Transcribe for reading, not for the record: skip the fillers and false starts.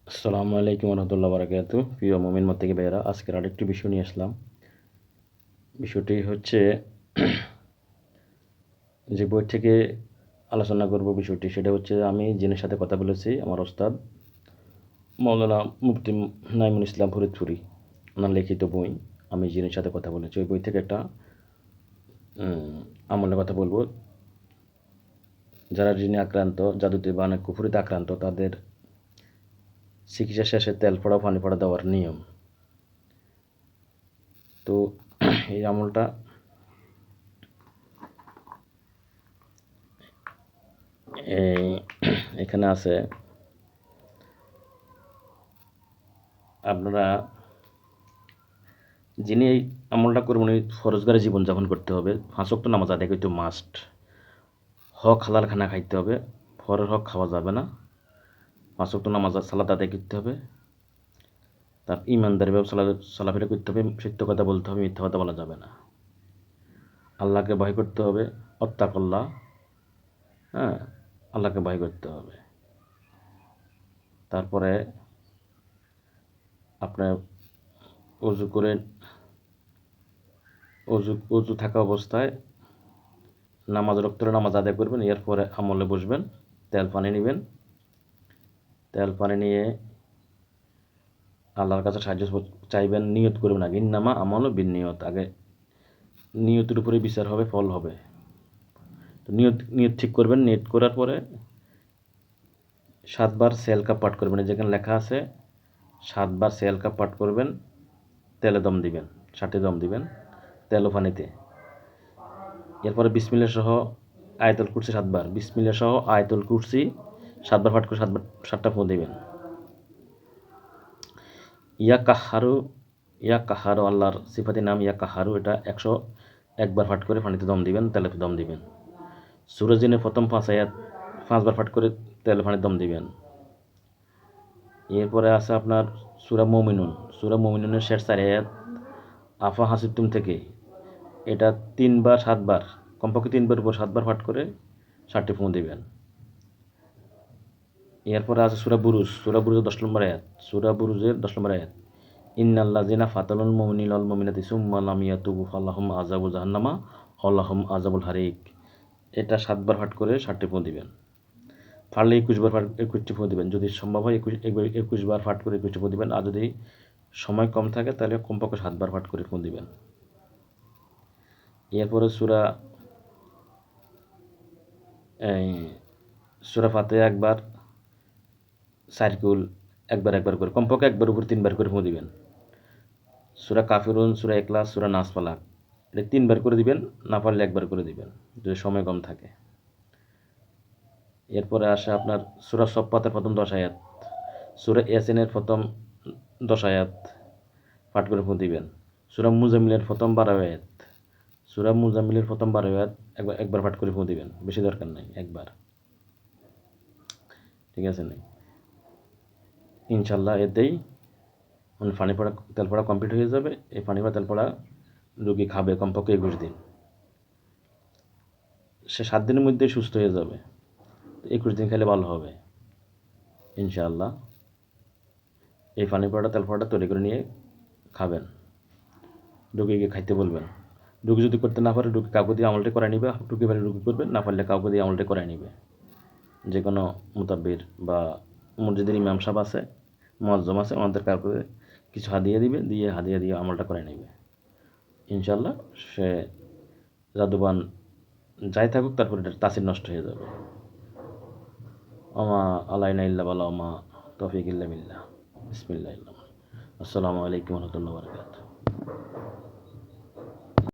আসসালামু আলাইকুম রহমতুল্লাহ বারাকাতু। প্রিয় মুমিন মুত্তাকি ভাইয়েরা, আজকের আরেকটি বিষয় নিয়ে আসলাম। বিষয়টি হচ্ছে যে বই থেকে আলোচনা করব বিষয়টি, সেটা হচ্ছে আমি যিনি সাথে কথা বলেছি আমার ওস্তাদ মৌলানা মুফতি নাইমুল ইসলাম ফরিদপুরি, ওনার লিখিত বই। আমি যিনি সাথে কথা বলেছি ওই বই থেকে একটা আমলের কথা বলবো। যারা জিনে আক্রান্ত, জাদুতে বা অনেক কুফুরিতে আক্রান্ত, তাদের চিকিৎসা শেষে তেল পড়া পানি পড়া দেওয়ার নিয়ম। তো এই আমলটা এখানে আছে। আপনারা যিনি এই আমলটা করবেন উনি ফরজগারে জীবনযাপন করতে হবে, 5 ওয়াক্ত নামাজ আদায় করতে মাস্ট, হক হালাল খানা খাইতে হবে, ফরের হক খাওয়া যাবে না, 5 ওয়াক্ত নামাজ সালাত আদায় করতে হবে, তার ইমানদারিভাবে চলাফেরা করতে হবে, সত্য কথা বলতে হবে, মিথ্যা কথা বলা যাবে না, আল্লাহকে ভয় করতে হবে, অত্তাকুল্লাহ, হ্যাঁ, আল্লাহকে ভয় করতে হবে। তারপরে আপনার অজু করে অজু থাকা অবস্থায় নামাজ আদায় করবেন। এরপরে আমলে বসবেন, তেল পানি নেবেন, তেল পানি নিয়ে আল্লাহর কাছে সাহায্য চাইবেন, নিয়ত করবেন আগে, ইন্নামা আমলও বিনিয়ত, আগে নিয়তের উপরে বিচার হবে, ফল হবে। তো নিয়ত ঠিক করবেন। নিয়ত করার পরে 7 বার সেল কাপ পাঠ করবেন, যেখানে লেখা আছে 7 বার সেল কাপ পাঠ করবেন, তেলে দম দিবেন, 7 দম দিবেন তেল ও পানিতে। এরপরে বিসমিল্লাহ সহ আয়াতুল কুরসি 7 বার, বিসমিল্লাহ সহ আয়াতুল কুরসি 7 বার পাঠ করে 7টা ফু দিবেন। ইয়া কাহারু আল্লাহর সিফাতি নাম ইয়া কাহারু, এটা 101 বার পাঠ করে পানিতে দম দিবেন, তেলেতে দম দিবেন। সূরা জিনের প্রথম 5 আয়াত 5 বার পাঠ করে তেল পানি দম দিবেন। এরপরে আছে আপনার সূরা মুমিনুনের শেষ 4 আয়াত আফা হাসিবতুম থেকে, এটা 3 বার 7 বার, কমপক্ষে 3 বার উপর 7 বার পাঠ করে 7টি ফু দিবেন। এরপরে আছে সূরা বুরুজের 10 নম্বর আয়াত, সূরা বুরুজের 10 নম্বর আয়াত, ইন্নাল্লাযিনা ফাতানুল মুমিনিনা ওয়াল মুমিনাতি সুম্মা লাম ইয়াতুবু ফালাহুম আযাবু জাহান্নামা ওয়া লাহুম আযাবুল হারিক, এটা 7 বার পাঠ করে 7টি ফু দিবেন। পারলে 21 বার 21টি ফু দিবেন, যদি সম্ভব হয় 21 বার পাঠ করে 21টি ফু দিবেন, আর যদি সময় কম থাকে তাহলে কমপক্ষে 7 বার পাঠ করে ফু দিবেন। এরপরে সূরা ফাতিহা একবার, সারকুল একবার করে, কমপক্ষে একবার উপর 3 বার করে ফু দিবেন। সূরা কাফিরুন, সূরা ইখলাস, সূরা নাস, ফালাক, এটা 3 বার করে দিবেন, না পারলে একবার করে দিবেন যদি সময় কম থাকে। এরপরে আসে আপনার সূরা সফফাতের প্রথম 10 আয়াত, সূরা ইয়াসিনের প্রথম 10 আয়াত পাঠ করে ফু দিবেন। সূরা মুজাম্মিলের প্রথম 12 আয়াত, সূরা মুজাম্মিলের প্রথম 12 আয়াত একবার পাঠ করে ফু দিবেন, বেশি দরকার নাই, একবার, ঠিক আছে? নাই ইনশাল্লাহ এতেই তেল পড়া কমপ্লিট হয়ে যাবে। এই পানি পড়া তেল পড়া রোগী খাবে কমপক্ষে 21 দিন, সে 7 দিনের মধ্যেই সুস্থ হয়ে যাবে। 21 দিন খেলে ভালো হবে ইনশাআল্লাহ। এই পানি পড়া তেল পড়াটা তৈরি করে নিয়ে খাবেন, রোগীকে খাইতে বলবেন। রোগী যদি করতে না পারে কাউকে দিয়ে আমলটা করে নিবে, রোগী পারে রোগী করবে, না পারলে কাউকে দিয়ে আমলটা করে নিবে। যে কোনো মুতাব্বির বা মসজিদের ইমাম সাহেব আছে, মুয়াজ্জম আছে, ওনাদের কাউকে কিছু হাদিয়া দিবে, হাদিয়া দিয়ে আমলটা করে নিবে ইনশাআল্লাহ। সে জাদুবান যাই থাকুক, তারপরে এটা তাসির নষ্ট হয়ে যাবে। ওমা আলাইনা ইল্লা বালা ওমা তৌফিক ইল্লা বিল্লাহ। বিসমিল্লাহ। আসসালামু আলাইকুম ওয়া রাহমাতুল্লাহি ওয়া বারাকাতুহু।